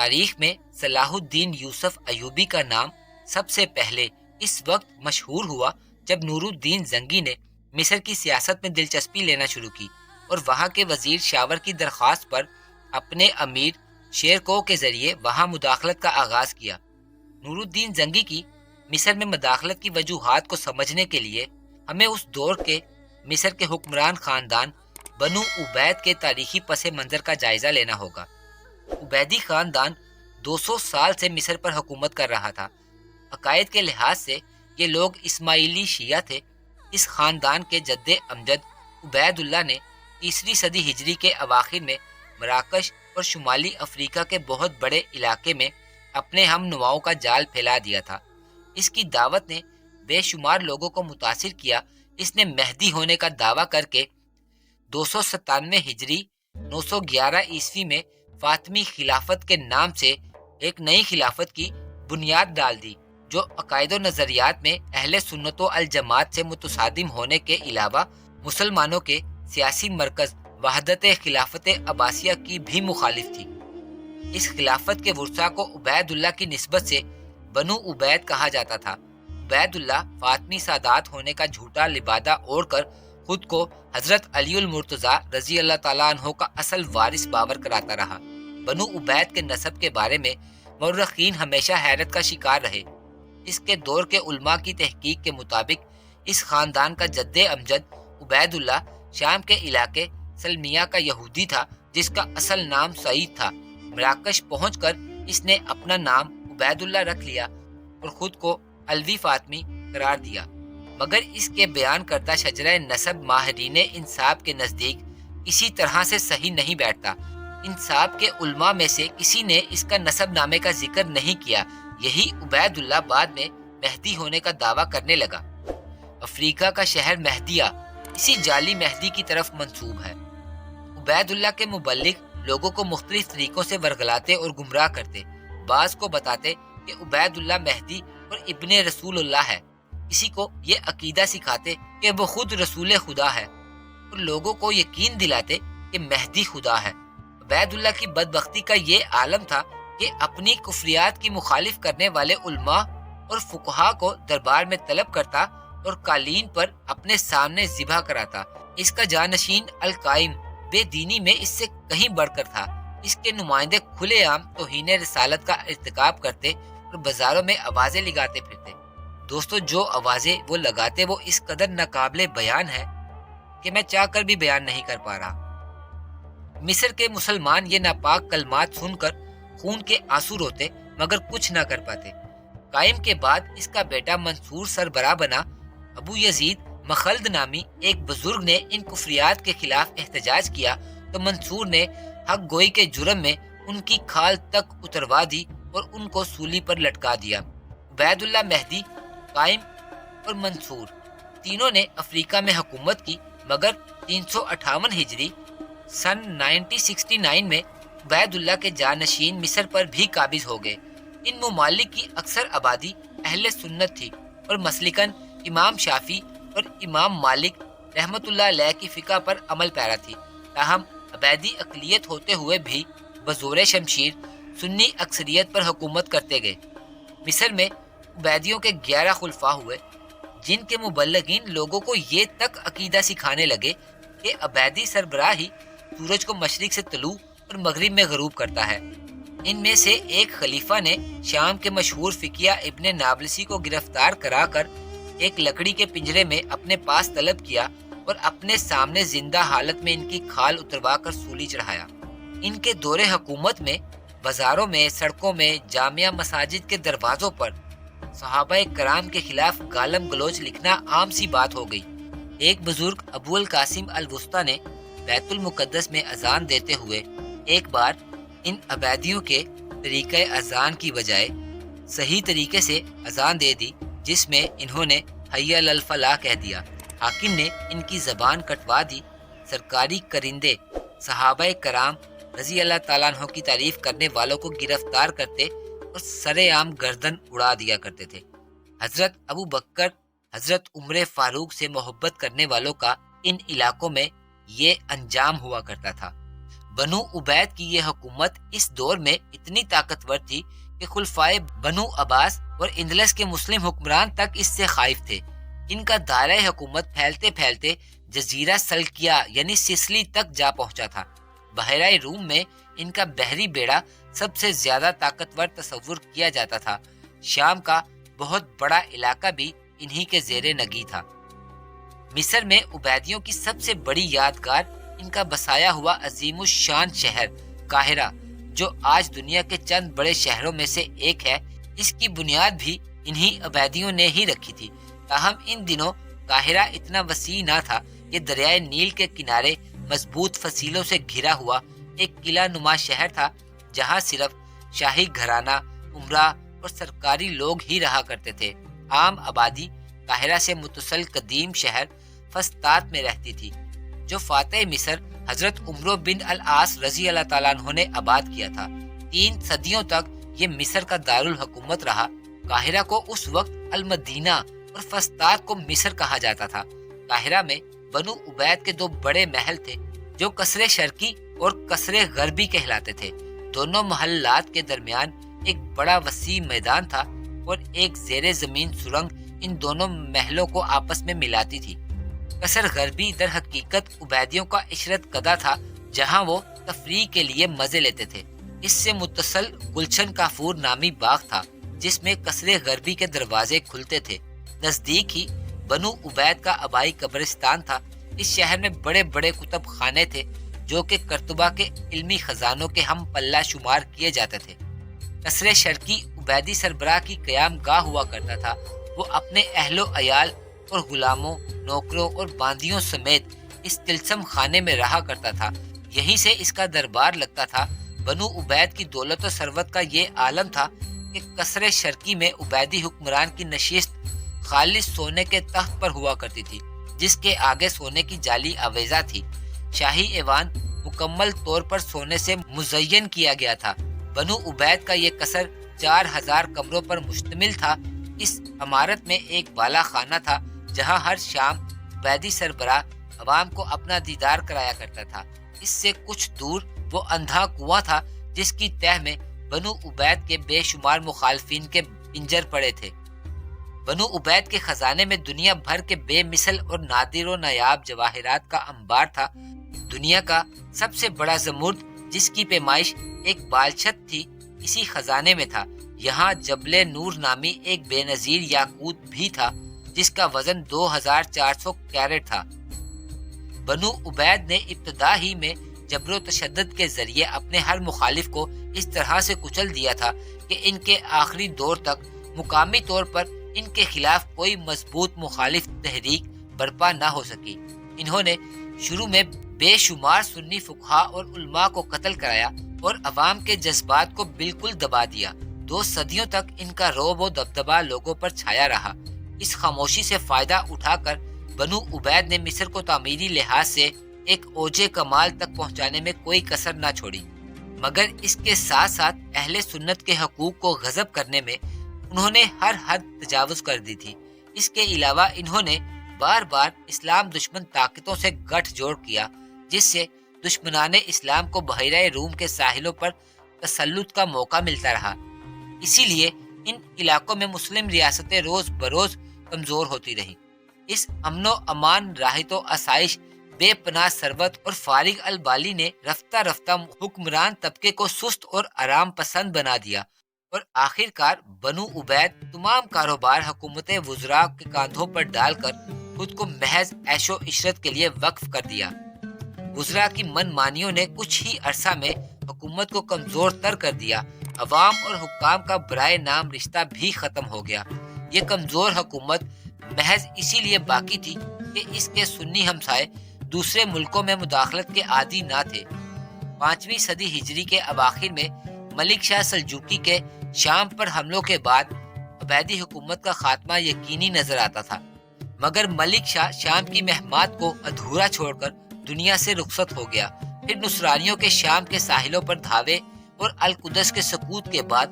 تاریخ میں صلاح الدین یوسف ایوبی کا نام سب سے پہلے اس وقت مشہور ہوا جب نور الدین زنگی نے مصر کی سیاست میں دلچسپی لینا شروع کی اور وہاں کے وزیر شاور کی درخواست پر اپنے امیر شیرکو کے ذریعے وہاں مداخلت کا آغاز کیا۔ نور الدین زنگی کی مصر میں مداخلت کی وجوہات کو سمجھنے کے لیے ہمیں اس دور کے مصر کے حکمران خاندان بنو عبید کے تاریخی پس منظر کا جائزہ لینا ہوگا۔ عبیدی خاندان 200 سال سے مصر پر حکومت کر رہا تھا۔ عقائد کے لحاظ سے یہ لوگ اسماعیلی شیعہ تھے۔ اس خاندان کے جد امجد عبید اللہ نے 3 صدی ہجری کے اواخر میں مراکش اور شمالی افریقہ کے بہت بڑے علاقے میں اپنے ہم نواؤں کا جال پھیلا دیا تھا۔ اس کی دعوت نے بے شمار لوگوں کو متاثر کیا۔ اس نے مہدی ہونے کا دعویٰ کر کے 297 ہجری 911 عیسوی میں فاطمی خلافت کے نام سے ایک نئی خلافت کی بنیاد ڈال دی، جو عقائد و نظریات میں اہل سنت و الجماعت سے متصادم ہونے کے علاوہ مسلمانوں کے سیاسی مرکز وحدت خلافت عباسیہ کی بھی مخالف تھی۔ اس خلافت کے ورثاء کو عبید اللہ کی نسبت سے بنو عبید کہا جاتا تھا۔ عبید اللہ فاطمی سادات ہونے کا جھوٹا لبادہ اوڑھ کر خود کو حضرت علی المرتضیٰ رضی اللہ تعالیٰ عنہ کا اصل وارث باور کراتا رہا۔ بنو عبید کے نسب کے بارے میں مورخین ہمیشہ حیرت کا شکار رہے۔ اس کے دور کے علماء کی تحقیق کے مطابق اس خاندان کا جد امجد عبید اللہ شام کے علاقے سلمیہ کا یہودی تھا، جس کا اصل نام سعید تھا۔ مراکش پہنچ کر اس نے اپنا نام عبید اللہ رکھ لیا اور خود کو علوی فاطمی قرار دیا، مگر اس کے بیان کردہ شجرہ نسب ماہرین انساب کے نزدیک اسی طرح سے صحیح نہیں بیٹھتا۔ انساب کے علماء میں سے کسی نے اس کا نسب نامے کا ذکر نہیں کیا۔ یہی عبید اللہ بعد میں مہدی ہونے کا دعویٰ کرنے لگا۔ افریقہ کا شہر مہدیہ اسی جعلی مہدی کی طرف منسوب ہے۔ عبید اللہ کے مبلغ لوگوں کو مختلف طریقوں سے ورگلاتے اور گمراہ کرتے۔ بعض کو بتاتے کہ عبید اللہ مہدی اور ابن رسول اللہ ہے، کسی کو یہ عقیدہ سکھاتے کہ وہ خود رسول خدا ہے، اور لوگوں کو یقین دلاتے کہ مہدی خدا ہے۔ عبید اللہ کی بدبختی کا یہ عالم تھا کہ اپنی کفریات کی مخالف کرنے والے علماء اور فقہا کو دربار میں طلب کرتا اور قالین پر اپنے سامنے ذبح کراتا۔ اس کا جانشین القائم بے دینی میں اس سے کہیں بڑھ کر تھا۔ اس کے نمائندے کھلے عام توہین رسالت کا ارتکاب کرتے اور بازاروں میں آوازیں لگاتے پھرتے۔ دوستو، جو آوازیں وہ لگاتے وہ اس قدر ناقابل بیان ہے کہ میں چاہ کر بھی بیان نہیں کر پا رہا۔ مصر کے مسلمان یہ ناپاک کلمات سن کر خون کے آنسو روتے، مگر کچھ نہ کر پاتے۔ قائم کے بعد اس کا بیٹا منصور سربراہ بنا۔ ابو یزید مخلد نامی ایک بزرگ نے ان کفریات کے خلاف احتجاج کیا تو منصور نے حق گوئی کے جرم میں ان کی کھال تک اتروا دی اور ان کو سولی پر لٹکا دیا۔ عبید اللہ مہدی، قائم اور منصور تینوں نے افریقہ میں حکومت کی، مگر 358 ہجری سن 969 میں عبید اللہ کے جانشین مصر پر بھی قابض ہو گئے۔ ان ممالک کی اکثر آبادی اہل سنت تھی اور مسلکاً امام شافعی اور امام مالک رحمۃ اللہ علیہ کی فقہ پر عمل پیرا تھی، تاہم عبیدی اقلیت ہوتے ہوئے بھی بزور شمشیر سنی اکثریت پر حکومت کرتے گئے۔ مصر میں عبیدیوں کے 11 خلفاء ہوئے، جن کے مبلغین لوگوں کو یہ تک عقیدہ سکھانے لگے کہ عبیدی سربراہ ہی سورج کو مشرق سے طلوع اور مغرب میں غروب کرتا ہے۔ ان میں سے ایک خلیفہ نے شام کے مشہور فقیہ ابن نابلسی کو گرفتار کرا کر ایک لکڑی کے پنجرے میں اپنے پاس طلب کیا اور اپنے سامنے زندہ حالت میں ان کی کھال اتروا کر سولی چڑھایا۔ ان کے دور حکومت میں بازاروں میں، سڑکوں میں، جامع مساجد کے دروازوں پر صحابہ کرام کے خلاف گالم گلوچ لکھنا عام سی بات ہو گئی۔ ایک بزرگ ابو القاسم الوسطی نے بیت المقدس میں اذان دیتے ہوئے ایک بار ان عبیدیوں کے طریقہ اذان کی بجائے صحیح طریقے سے اذان دے دی، جس میں انہوں نے حی علی الفلاح کہہ دیا۔ حاکم نے ان کی زبان کٹوا دی۔ سرکاری کرندے صحابہ کرام رضی اللہ تعالیٰ عنہ کی تعریف کرنے والوں کو گرفتار کرتے اور سر عام گردن اڑا دیا کرتے تھے۔ حضرت ابو بکر، حضرت عمر فاروق سے محبت کرنے والوں کا ان علاقوں میں یہ انجام ہوا کرتا تھا۔ بنو عبید کی یہ حکومت اس دور میں اتنی طاقتور تھی کہ خلفائے بنو عباس اور اندلس کے مسلم حکمران تک اس سے خائف تھے۔ ان کا دائرہ حکومت پھیلتے پھیلتے جزیرہ سلکیا یعنی سسلی تک جا پہنچا تھا۔ بحیرہ روم میں ان کا بحری بیڑا سب سے زیادہ طاقتور تصور کیا جاتا تھا۔ شام کا بہت بڑا علاقہ بھی انہی کے زیر نگی تھا۔ مصر میں عبیدیوں کی سب سے بڑی یادگار ان کا بسایا ہوا عظیم الشان شہر قاہرہ، جو آج دنیا کے چند بڑے شہروں میں سے ایک ہے، اس کی بنیاد بھی انہی عبیدیوں نے ہی رکھی تھی۔ تاہم ان دنوں قاہرہ اتنا وسیع نہ تھا، یہ دریائے نیل کے کنارے مضبوط فصیلوں سے گھرا ہوا ایک قلعہ نما شہر تھا، جہاں صرف شاہی گھرانہ، عمرہ اور سرکاری لوگ ہی رہا کرتے تھے۔ عام آبادی قاہرہ سے متصل قدیم شہر فسطاط میں رہتی تھی، جو فاتح مصر حضرت عمرو بن العاص رضی اللہ تعالیٰ عنہ نے آباد کیا تھا۔ 3 صدیوں تک یہ مصر کا دارالحکومت رہا۔ قاہرہ کو اس وقت المدینہ اور فسطاط کو مصر کہا جاتا تھا۔ قاہرہ میں بنو عبید کے 2 بڑے محل تھے، جو قصر شرقی اور قصر غربی کہلاتے تھے۔ دونوں محلات کے درمیان ایک بڑا وسیع میدان تھا اور ایک زیر زمین سرنگ ان دونوں محلوں کو آپس میں ملاتی تھی۔ قصر غربی در حقیقت عبیدیوں کا عشرت قدہ تھا، جہاں وہ تفریح کے لیے مزے لیتے تھے۔ اس سے متصل گلشن کافور نامی باغ تھا، جس میں قصر غربی کے دروازے کھلتے تھے۔ نزدیک ہی بنو عبید کا آبائی قبرستان تھا۔ اس شہر میں بڑے بڑے کتب خانے تھے، جو کہ قرطبہ کے علمی خزانوں کے ہم پلہ شمار کیے جاتے تھے۔ قصر شرقی عبیدی سربراہ کی قیام گاہ ہوا کرتا تھا۔ وہ اپنے اہل و عیال اور غلاموں، نوکروں اور باندیوں سمیت اس طلسم خانے میں رہا کرتا تھا۔ یہیں سے اس کا دربار لگتا تھا۔ بنو عبید کی دولت و ثروت کا یہ عالم تھا کہ قصر شرقی میں عبیدی حکمران کی نشست خالص سونے کے تخت پر ہوا کرتی تھی، جس کے آگے سونے کی جالی آویزہ تھی۔ شاہی ایوان مکمل طور پر سونے سے مزین کیا گیا تھا۔ بنو عبید کا یہ قصر 4000 کمروں پر مشتمل تھا۔ اس عمارت میں ایک بالا خانہ تھا، جہاں ہر شام عبیدی سربراہ عوام کو اپنا دیدار کرایا کرتا تھا۔ اس سے کچھ دور وہ اندھا کنواں تھا، جس کی تہہ میں بنو عبید کے بے شمار مخالفین کے پنجر پڑے تھے۔ بنو عبید کے خزانے میں دنیا بھر کے بے مثل اور نادر و نایاب جواہرات کا انبار تھا۔ دنیا کا سب سے بڑا زمرد، جس کی پیمائش ایک بالچھت تھی، اسی خزانے میں تھا۔ یہاں جبل نور نامی ایک بے نظیر یاقوت بھی تھا، جس کا وزن 2400 کیرٹ تھا۔ بنو عبید نے ابتدا ہی میں جبر و تشدد کے ذریعے اپنے ہر مخالف کو اس طرح سے کچل دیا تھا کہ ان کے آخری دور تک مقامی طور پر ان کے خلاف کوئی مضبوط مخالف تحریک برپا نہ ہو سکی۔ انہوں نے شروع میں بے شمار سنی فقہا اور علماء کو قتل کرایا اور عوام کے جذبات کو بالکل دبا دیا۔ 2 صدیوں تک ان کا رعب و دبدبا لوگوں پر چھایا رہا۔ اس خاموشی سے فائدہ اٹھا کر بنو عبید نے مصر کو تعمیری لحاظ سے ایک اوج کمال تک پہنچانے میں کوئی کسر نہ چھوڑی، مگر اس کے ساتھ ساتھ اہل سنت کے حقوق کو غصب کرنے میں انہوں نے ہر حد تجاوز کر دی تھی۔ اس کے علاوہ انہوں نے بار بار اسلام دشمن طاقتوں سے گٹھ جوڑ کیا، جس سے دشمنان اسلام کو بحیرہ روم کے ساحلوں پر تسلط کا موقع ملتا رہا۔ اسی لیے ان علاقوں میں مسلم ریاستیں روز بروز کمزور ہوتی رہیں۔ اس امن و امان، راحت و آسائش، بے پناہ ثروت اور فارغ البالی نے رفتہ رفتہ حکمران طبقے کو سست اور آرام پسند بنا دیا، اور آخر کار بنو عبید تمام کاروبار حکومت وزراء کے کاندھوں پر ڈال کر خود کو محض عیش و عشرت کے لیے وقف کر دیا۔ وزراء کی من مانیوں نے کچھ ہی عرصہ میں حکومت کو کمزور تر کر دیا۔ عوام اور حکام کا برائے نام رشتہ بھی ختم ہو گیا۔ یہ کمزور حکومت محض اسی لیے باقی تھی کہ اس کے سنی ہمسائے دوسرے ملکوں میں مداخلت کے عادی نہ تھے۔ 5ویں صدی ہجری کے اواخر میں ملک شاہ سلجوقی کے شام پر حملوں کے بعد عبیدی حکومت کا خاتمہ یقینی نظر آتا تھا، مگر ملک شاہ شام کی مہمات کو ادھورا چھوڑ کر دنیا سے رخصت ہو گیا۔ پھر نصرانیوں کے شام کے ساحلوں پر دھاوے اور القدس کے سقوط کے بعد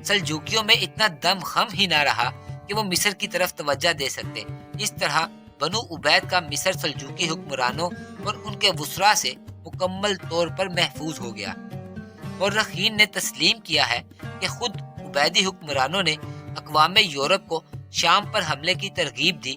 سلجوقیوں میں اتنا دم خم ہی نہ رہا کہ وہ مصر کی طرف توجہ دے سکتے۔ اس طرح بنو عبید کا مصر سلجوقی حکمرانوں اور ان کے وزراء سے مکمل طور پر محفوظ ہو گیا۔ مورخین نے تسلیم کیا ہے کہ خود عبیدی حکمرانوں نے اقوام یورپ کو شام پر حملے کی ترغیب دی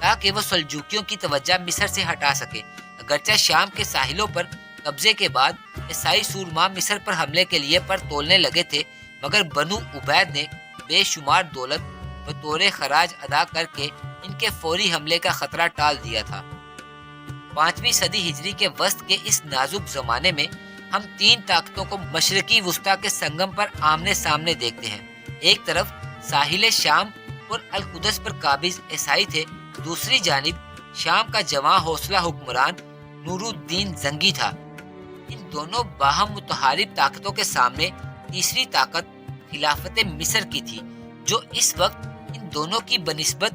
تاکہ وہ سلجوکیوں کی توجہ مصر سے ہٹا سکے۔ اگرچہ شام کے ساحلوں پر قبضے کے بعد عیسائی سورما مصر پر حملے کے لیے پر تولنے لگے تھے، مگر بنو عبید نے بے شمار دولت بطور خراج ادا کر کے ان کے فوری حملے کا خطرہ ٹال دیا تھا۔ 5ویں صدی ہجری کے وسط کے اس نازک زمانے میں ہم تین طاقتوں کو مشرقی وسطیٰ کے سنگم پر آمنے سامنے دیکھتے ہیں۔ ایک طرف ساحل شام اور القدس پر قابض عیسائی تھے، دوسری جانب شام کا جواں حوصلہ حکمران نور الدین زنگی تھا۔ ان دونوں باہم متحارب طاقتوں کے سامنے تیسری طاقت خلافت مصر کی تھی، جو اس وقت ان دونوں کی بنسبت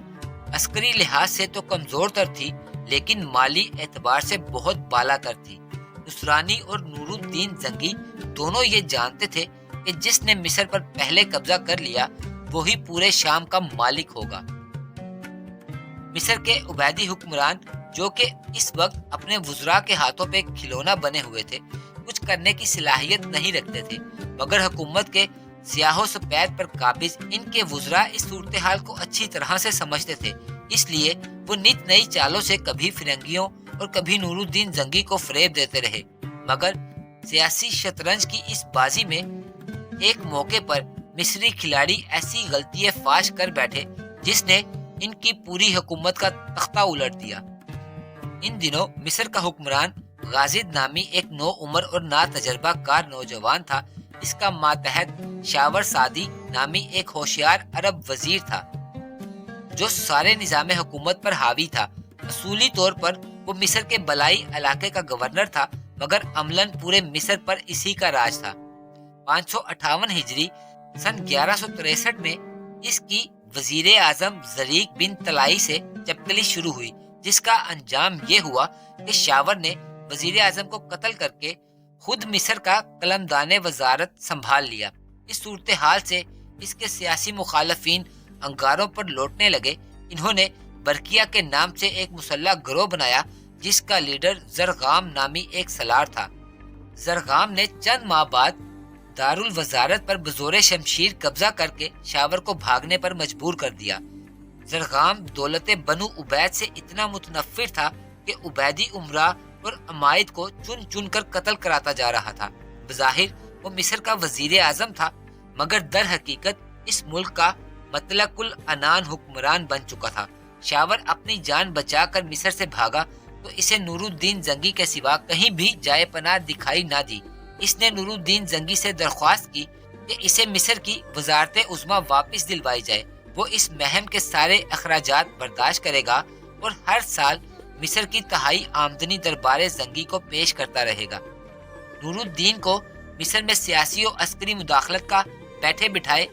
عسکری لحاظ سے تو کمزور تر تھی، لیکن مالی اعتبار سے بہت بالا تر تھی۔ نصرانی اور نور الدین زنگی دونوں یہ جانتے تھے کہ جس نے مصر پر پہلے قبضہ کر لیا وہی پورے شام کا مالک ہوگا۔ مصر کے عبیدی حکمران، جو کہ اس وقت اپنے وزراء کے ہاتھوں پہ کھلونا بنے ہوئے تھے، کچھ کرنے کی صلاحیت نہیں رکھتے تھے، مگر حکومت کے سیاہ و سفید پر قابض ان کے وزراء اس صورتحال کو اچھی طرح سے سمجھتے تھے۔ اس لیے وہ نت نئی چالوں سے کبھی فرنگیوں اور کبھی نور الدین زنگی کو فریب دیتے رہے، مگر سیاسی شطرنج کی اس بازی میں ایک موقع پر مصری کھلاڑی ایسی غلطی فاش کر بیٹھے جس نے ان کی پوری حکومت کا تختہ الٹ دیا۔ ان دنوں مصر کا حکمران غازد نامی ایک نو عمر اور نا تجربہ کار نوجوان تھا۔ اس کا ماتحت شاور سعدی نامی ایک ہوشیار عرب وزیر تھا جو سارے نظام حکومت پر حاوی تھا۔ اصولی طور پر وہ مصر کے بلائی علاقے کا گورنر تھا، مگر عملاً پورے مصر پر اسی کا راج تھا۔ 558 ہجری سن 1163 میں اس کی وزیر اعظم زریق بن طلائی سے چپکلی شروع ہوئی، جس کا انجام یہ ہوا کہ شاور نے وزیر اعظم کو قتل کر کے خود مصر کا قلمدان وزارت سنبھال لیا۔ اس صورتحال سے اس کے سیاسی مخالفین انگاروں پر لوٹنے لگے۔ انہوں نے برقیہ کے نام سے ایک مسلح گروہ بنایا جس کا لیڈر زرغام نامی ایک سالار تھا۔ زرغام نے چند ماہ بعد دارالوزارت پر بزور شمشیر قبضہ کر کے شاور کو بھاگنے پر مجبور کر دیا۔ زرغام دولت بنو عبید سے اتنا متنفر تھا کہ عبیدی امراء اور عمائد کو چن چن کر قتل کراتا جا رہا تھا۔ بظاہر وہ مصر کا وزیر اعظم تھا، مگر در حقیقت اس ملک کا مطلق العنان حکمران بن چکا تھا۔ شاور اپنی جان بچا کر مصر سے بھاگا تو اسے نور الدین زنگی کے سوا کہیں بھی جائے پناہ دکھائی نہ دی۔ اس نے نور الدین زنگی سے درخواست کی کہ اسے مصر کی وزارت عظمیٰ واپس دلوائی جائے۔ وہ اس مہم کے سارے اخراجات برداشت کرے گا اور ہر سال مصر کی تہائی آمدنی دربار زنگی کو پیش کرتا رہے گا۔ نور الدین کو مصر میں سیاسی و عسکری مداخلت کا بیٹھے بٹھائے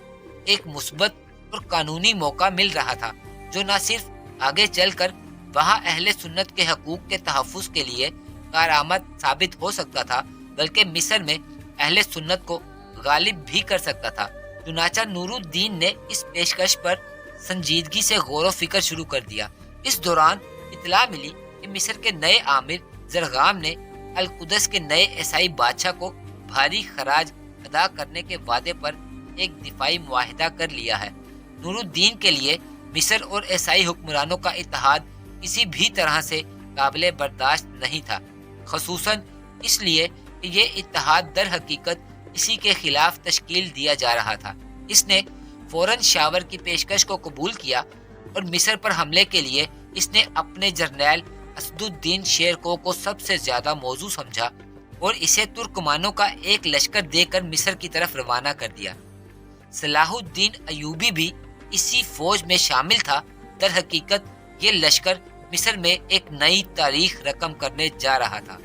ایک مثبت اور قانونی موقع مل رہا تھا، جو نہ صرف آگے چل کر وہاں اہل سنت کے حقوق کے تحفظ کے لیے کارآمد ثابت ہو سکتا تھا، بلکہ مصر میں اہل سنت کو غالب بھی کر سکتا تھا۔ چنانچہ نور الدین نے اس پیشکش پر سنجیدگی سے غور و فکر شروع کر دیا۔ اس دوران اطلاع ملی کہ مصر کے نئے آمر زرغام نے القدس کے نئے عیسائی بادشاہ کو بھاری خراج ادا کرنے کے وعدے پر ایک دفاعی معاہدہ کر لیا ہے۔ نور الدین کے لیے مصر اور عیسائی حکمرانوں کا اتحاد کسی بھی طرح سے قابل برداشت نہیں تھا، خصوصاً اس لیے کہ یہ اتحاد در حقیقت اسی کے خلاف تشکیل دیا جا رہا تھا۔ اس نے فوراً شاور کی پیشکش کو قبول کیا اور مصر پر حملے کے لیے اس نے اپنے جرنیل اسد الدین شیرکو کو سب سے زیادہ موزوں سمجھا اور اسے ترکمانوں کا ایک لشکر دے کر مصر کی طرف روانہ کر دیا۔ صلاح الدین ایوبی بھی اسی فوج میں شامل تھا۔ در حقیقت یہ لشکر مصر میں ایک نئی تاریخ رقم کرنے جا رہا تھا۔